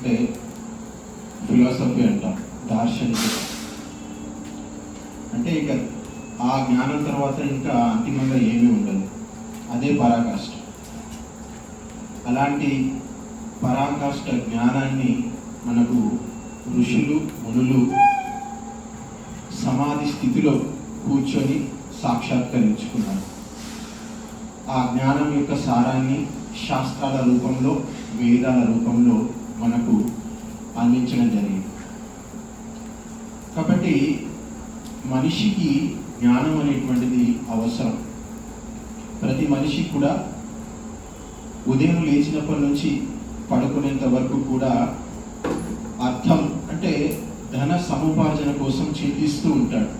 అంటే ఫిలాసఫీ అంటాం, దార్శనికత. అంటే ఇక ఆ జ్ఞానం తర్వాత ఇంకా అంతిమంగా ఏమీ ఉండదు, అదే పరాకాష్ఠ. అలాంటి పరాకాష్ఠ జ్ఞానాన్ని మనకు ఋషులు మునులు సమాధి స్థితిలో కూర్చొని సాక్షాత్కరించుకున్నారు. ఆ జ్ఞానం యొక్క సారాన్ని శాస్త్రాల రూపంలో, వేదాల రూపంలో మనకు అందించడం జరిగింది. కాబట్టి మనిషికి జ్ఞానం అనేటువంటిది అవసరం. ప్రతి మనిషికి కూడా ఉదయం లేచినప్పటి నుంచి పడుకునేంత వరకు కూడా అర్థం అంటే ధన సముపార్జన కోసం చింతిస్తూ ఉంటాడు.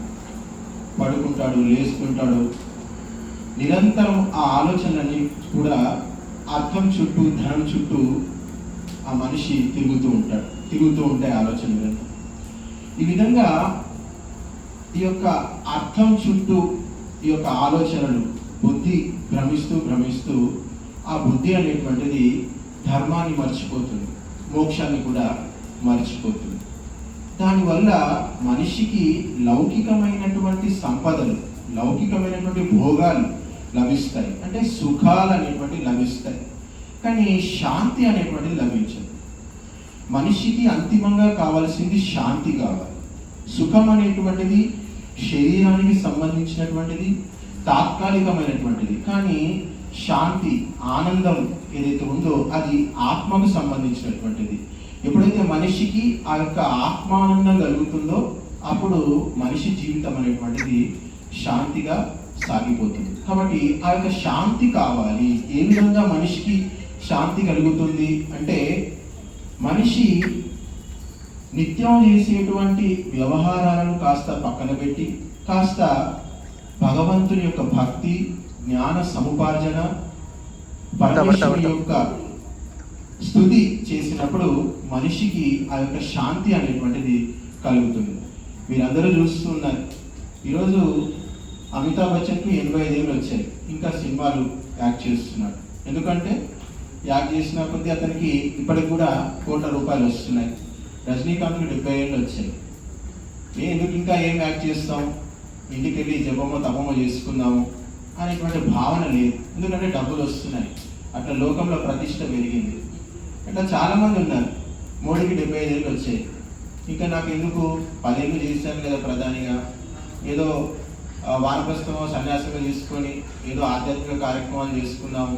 పడుకుంటాడు, లేస్తుంటాడు, నిరంతరం ఆ ఆలోచనలన్నీ కూడా అర్థం చుట్టూ, ధనం చుట్టూ ఆ మనిషి తిరుగుతూ ఉంటాయి ఆలోచనలు. ఈ విధంగా ఈ యొక్క అర్థం చుట్టూ ఈ యొక్క ఆలోచనలు బుద్ధి భ్రమిస్తూ ఆ బుద్ధి అనేటువంటిది ధర్మాన్ని మర్చిపోతుంది, మోక్షాన్ని కూడా మర్చిపోతుంది. దానివల్ల మనిషికి లౌకికమైనటువంటి సంపదలు, లౌకికమైనటువంటి భోగాలు లభిస్తాయి, అంటే సుఖాలు అనేటువంటివి లభిస్తాయి, కానీ శాంతి అనేటువంటిది లభించదు. మనిషికి అంతిమంగా కావాల్సింది శాంతి కావాలి. సుఖం అనేటువంటిది శరీరానికి సంబంధించినటువంటిది, తాత్కాలికమైనటువంటిది. కానీ శాంతి, ఆనందం ఏదైతే ఉందో అది ఆత్మకు సంబంధించినటువంటిది. ఎప్పుడైతే మనిషికి ఆ యొక్క ఆత్మానందం కలుగుతుందో అప్పుడు మనిషి జీవితం అనేటువంటిది శాంతిగా సాగిపోతుంది. కాబట్టి ఆ యొక్క శాంతి కావాలి. ఏ విధంగా మనిషికి శాంతి కలుగుతుంది అంటే, మనిషి నిత్యం చేసేటువంటి వ్యవహారాలను కాస్త పక్కన పెట్టి కాస్త భగవంతుని యొక్క భక్తి, జ్ఞాన సముపార్జన, పరమేశ్వరుని యొక్క స్తుతి చేసినప్పుడు మనిషికి ఆ యొక్క శాంతి అనేటువంటిది కలుగుతుంది. మీరందరూ చూస్తున్నారు, ఈరోజు అమితాబ్ బచ్చన్కి 85 ఏళ్ళు వచ్చాయి, ఇంకా సినిమాలు యాక్ట్ చేస్తున్నాడు. ఎందుకంటే యాక్ట్ చేసిన కొద్దీ అతనికి ఇప్పటికి కూడా ₹1,00,00,000 వస్తున్నాయి. రజనీకాంత్కి 70 ఏళ్ళు వచ్చాయి. ఎందుకు ఇంకా ఏం యాక్ట్ చేస్తాం, ఇంటికి వెళ్ళి జపమో తపమో చేసుకుందాము అనేటువంటి భావన లేదు. ఎందుకంటే డబ్బులు వస్తున్నాయి, అట్లా లోకంలో ప్రతిష్ట పెరిగింది. అట్లా చాలామంది ఉన్నారు. మోడీకి 75 ఏళ్ళు వచ్చాయి, ఇంకా నాకు ఎందుకు 10 ఏళ్ళు చేశాను కదా ప్రధానిగా, ఏదో వానప్రస్థమో సన్యాసంగా తీసుకొని ఏదో ఆధ్యాత్మిక కార్యక్రమాలు చేసుకున్నాము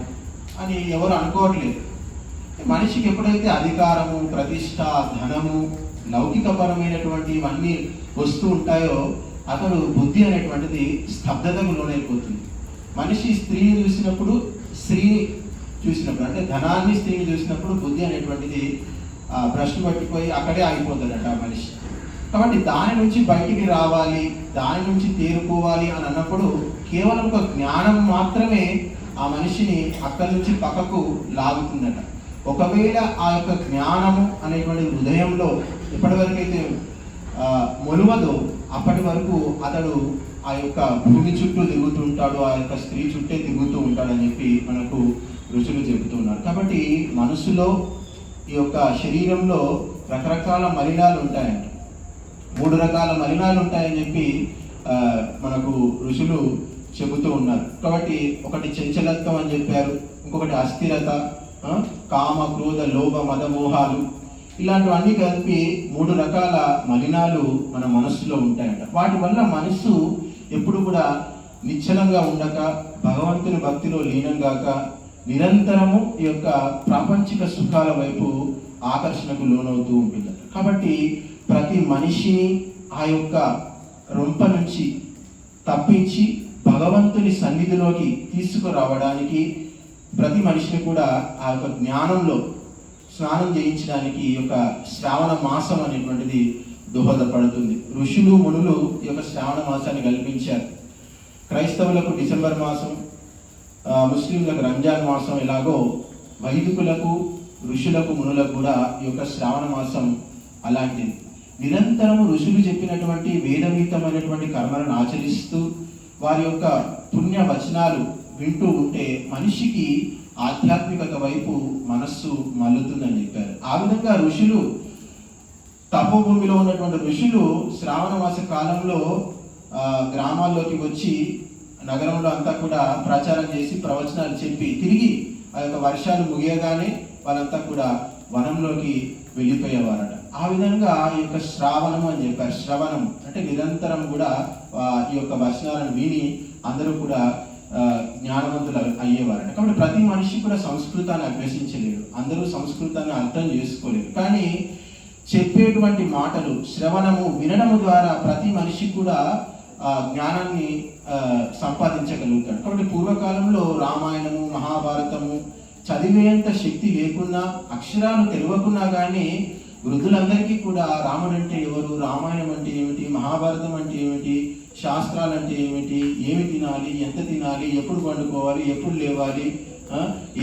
అని ఎవరు అనుకోవట్లేదు. మనిషికి ఎప్పుడైతే అధికారము, ప్రతిష్ట, ధనము, లౌకికపరమైనటువంటి ఇవన్నీ వస్తూ ఉంటాయో అతడు బుద్ధి అనేటువంటిది స్తబ్దతకు లోనైపోతుంది. మనిషి స్త్రీని చూసినప్పుడు అంటే ధనాన్ని, స్త్రీని చూసినప్పుడు బుద్ధి అనేటువంటిది భ్రష్టు పట్టిపోయి అక్కడే ఆగిపోతాడట ఆ మనిషి. కాబట్టి దాని నుంచి బయటికి రావాలి, దాని నుంచి తేరుకోవాలి అని అన్నప్పుడు కేవలం ఒక జ్ఞానం మాత్రమే ఆ మనిషిని అక్కడి నుంచి పక్కకు లాగుతుందట. ఒకవేళ ఆ యొక్క జ్ఞానము అనేటువంటి హృదయంలో ఎప్పటి అయితే మొలువదో అప్పటి వరకు అతడు ఆ యొక్క భూమి చుట్టూ తిరుగుతుంటాడు, ఆ యొక్క స్త్రీ చుట్టే తిరుగుతూ ఉంటాడని చెప్పి మనకు ఋషులు చెబుతున్నారు. కాబట్టి మనసులో, ఈ యొక్క శరీరంలో రకరకాల మలినాలు ఉంటాయంట. 3 రకాల మలినాలు ఉంటాయని చెప్పి మనకు ఋషులు చెబుతూ ఉన్నారు. కాబట్టి ఒకటి చంచలత్వం అని చెప్పారు, ఇంకొకటి అస్థిరత, కామ, క్రోధ, లోభ, మద, మోహాలు, ఇలాంటివన్నీ కలిపి 3 రకాల మలినాలు మన మనస్సులో ఉంటాయంట. వాటి వల్ల మనస్సు ఎప్పుడు కూడా నిశ్చలంగా ఉండక, భగవంతుని భక్తిలో లీనంగాక, నిరంతరము ఈ యొక్క ప్రాపంచిక సుఖాల వైపు ఆకర్షణకు లోనవుతూ ఉంటుంది. కాబట్టి ప్రతి మనిషిని ఆ యొక్క రొంప నుంచి తప్పించి భగవంతుని సన్నిధిలోకి తీసుకురావడానికి ప్రతి మనిషిని కూడా ఆ యొక్క జ్ఞానంలో స్నానం చేయించడానికి ఈ యొక్క శ్రావణ మాసం అనేటువంటిది దోహదపడుతుంది. ఋషులు మునులు ఈ యొక్క శ్రావణ మాసాన్ని కల్పించారు. క్రైస్తవులకు డిసెంబర్ మాసం, ముస్లింలకు రంజాన్ మాసం ఎలాగో వైదికులకు, ఋషులకు, మునులకు కూడా ఈ యొక్క శ్రావణ మాసం అలాంటిది. నిరంతరము ఋషులు చెప్పినటువంటి వేదవీతమైనటువంటి కర్మలను ఆచరిస్తూ వారి యొక్క పుణ్య వచనాలు వింటూ ఉంటే మనిషికి ఆధ్యాత్మికత వైపు మనస్సు మల్లుతుందని చెప్పారు. ఆ విధంగా ఋషులు, తపోభూమిలో ఉన్నటువంటి ఋషులు శ్రావణ మాస కాలంలో గ్రామాల్లోకి వచ్చి నగరంలో అంతా కూడా ప్రచారం చేసి ప్రవచనాలు చెప్పి తిరిగి ఆ యొక్క వర్షాలు ముగియగానే వాళ్ళంతా కూడా వనంలోకి వెళ్ళిపోయేవారట. ఆ విధంగా ఈ యొక్క శ్రావణము అని చెప్పారు. శ్రవణం అంటే నిరంతరం కూడా ఈ యొక్క వచనాలను విని అందరూ కూడా జ్ఞానవంతులు అయ్యేవారట. కాబట్టి ప్రతి మనిషి కూడా సంస్కృతాన్ని అభ్యసించలేడు, అందరూ సంస్కృతాన్ని అర్థం చేసుకోలేరు. కానీ చెప్పేటువంటి మాటలు, శ్రవణము, వినడము ద్వారా ప్రతి మనిషి కూడా జ్ఞానాన్ని సంపాదించగలుగుతాడు. కాబట్టి పూర్వకాలంలో రామాయణము, మహాభారతము చదివేంత శక్తి లేకున్నా, అక్షరాలు తెలియకున్నా కానీ వృద్ధులందరికీ కూడా రాముడు అంటే ఎవరు, రామాయణం అంటే ఏమిటి, మహాభారతం అంటే ఏమిటి, శాస్త్రాలు అంటే ఏమిటి, ఏమి తినాలి, ఎంత తినాలి, ఎప్పుడు పండుకోవాలి, ఎప్పుడు లేవాలి,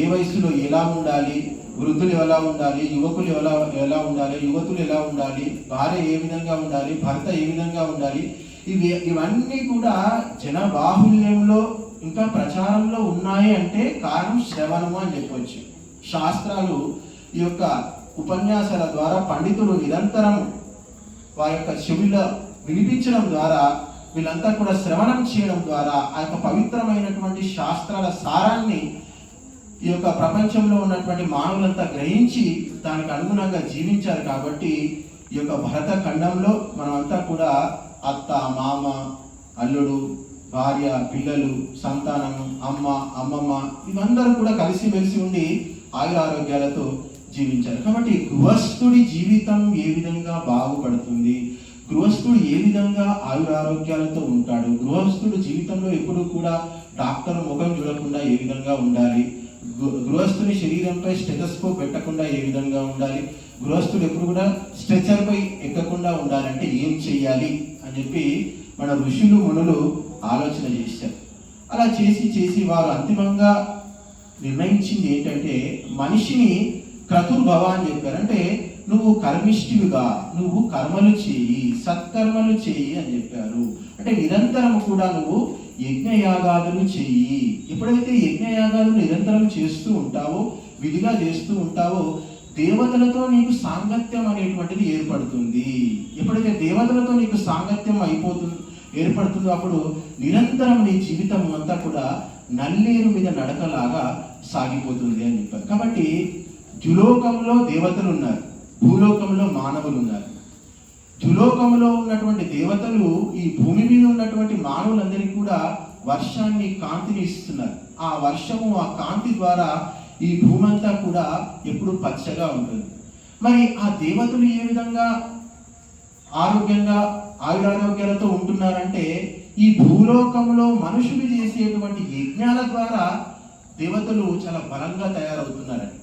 ఏ వయసులో ఎలా ఉండాలి, వృద్ధులు ఎలా ఉండాలి, యువకులు ఎలా ఉండాలి, యువతులు ఎలా ఉండాలి, భార్య ఏ విధంగా ఉండాలి, భర్త ఏ విధంగా ఉండాలి, ఇవన్నీ కూడా జనబాహుల్యంలో ఇంకా ప్రచారంలో ఉన్నాయి అంటే కారణం శ్రవణము అని చెప్పవచ్చు. శాస్త్రాలు ఈ యొక్క ఉపన్యాసాల ద్వారా పండితులు నిరంతరం వారి యొక్క చెవిలో వినిపించడం ద్వారా, వీళ్ళంతా కూడా శ్రవణం చేయడం ద్వారా ఆ యొక్క పవిత్రమైనటువంటి శాస్త్రాల సారాన్ని ఈ యొక్క ప్రపంచంలో ఉన్నటువంటి మానవులంతా గ్రహించి దానికి అనుగుణంగా జీవించారు. కాబట్టి ఈ యొక్క భరత ఖండంలో మనమంతా కూడా అత్త, మామ, అల్లుడు, భార్య, పిల్లలు, సంతానము, అమ్మ, అమ్మమ్మ ఇవందరూ కూడా కలిసిమెలిసి ఉండి ఆయురారోగ్యాలతో జీవించారు. కాబట్టి గృహస్థుడి జీవితం ఏ విధంగా బాగుపడుతుంది, గృహస్థుడు ఏ విధంగా ఆయురారోగ్యాలతో ఉంటాడు, గృహస్థుడు జీవితంలో ఎప్పుడు కూడా డాక్టర్ ముఖం చూడకుండా ఏ విధంగా ఉండాలి, గృహస్థుని శరీరంపై స్టెథోస్కోప్ పెట్టకుండా ఏ విధంగా ఉండాలి, గృహస్థుడు ఎప్పుడు కూడా స్ట్రెచర్పై ఎక్కకుండా ఉండాలంటే ఏం చెయ్యాలి అని చెప్పి మన ఋషులు, మునులు ఆలోచన చేశారు. అలా చేసి వారు అంతిమంగా నిర్ణయించింది ఏంటంటే మనిషిని క్రతుర్భవ అని చెప్పారు. అంటే నువ్వు కర్మిష్ఠివిగా, నువ్వు కర్మలు చేయి, సత్కర్మలు చేయి అని చెప్పారు. అంటే నిరంతరం కూడా నువ్వు యజ్ఞయాగాదులు చెయ్యి. ఎప్పుడైతే యజ్ఞయాగాలు నిరంతరం చేస్తూ ఉంటావో, విధిగా చేస్తూ ఉంటావో, దేవతలతో నీకు సాంగత్యం అనేటువంటిది ఏర్పడుతుంది. ఎప్పుడైతే దేవతలతో నీకు సాంగత్యం ఏర్పడుతుందో అప్పుడు నిరంతరం నీ జీవితం అంతా కూడా నల్లేరు మీద నడకలాగా సాగిపోతుంది అని చెప్పారు. కాబట్టి ద్యులోకంలో దేవతలు ఉన్నారు, భూలోకంలో మానవులు ఉన్నారు. ద్యులోకంలో ఉన్నటువంటి దేవతలు ఈ భూమి మీద ఉన్నటువంటి మానవులందరికీ కూడా వర్షాన్ని, కాంతిని ఇస్తున్నారు. ఆ వర్షము, ఆ కాంతి ద్వారా ఈ భూమి అంతా కూడా ఎప్పుడు పచ్చగా ఉంటుంది. మరి ఆ దేవతలు ఏ విధంగా ఆరోగ్యంగా ఆయురారోగ్యాలతో ఉంటున్నారంటే ఈ భూలోకంలో మనుషులు చేసేటువంటి యజ్ఞాల ద్వారా దేవతలు చాలా బలంగా తయారవుతున్నారని.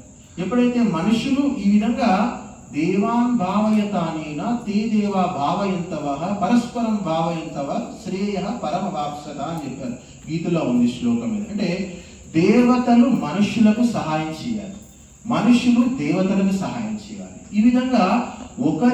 ఎప్పుడైతే మనుషులు ఈ విధంగా దేవాన్ భావయతానేన తే దేవా భావయంతవ పరస్పరం భావయంతవ శ్రేయ పరమవాప్సద అని చెప్పారు. గీతలో ఉంది శ్లోకం మీద. అంటే దేవతలు మనుషులకు సహాయం చేయాలి, మనుషులు దేవతలకు సహాయం చేయాలి. ఈ విధంగా ఒకరి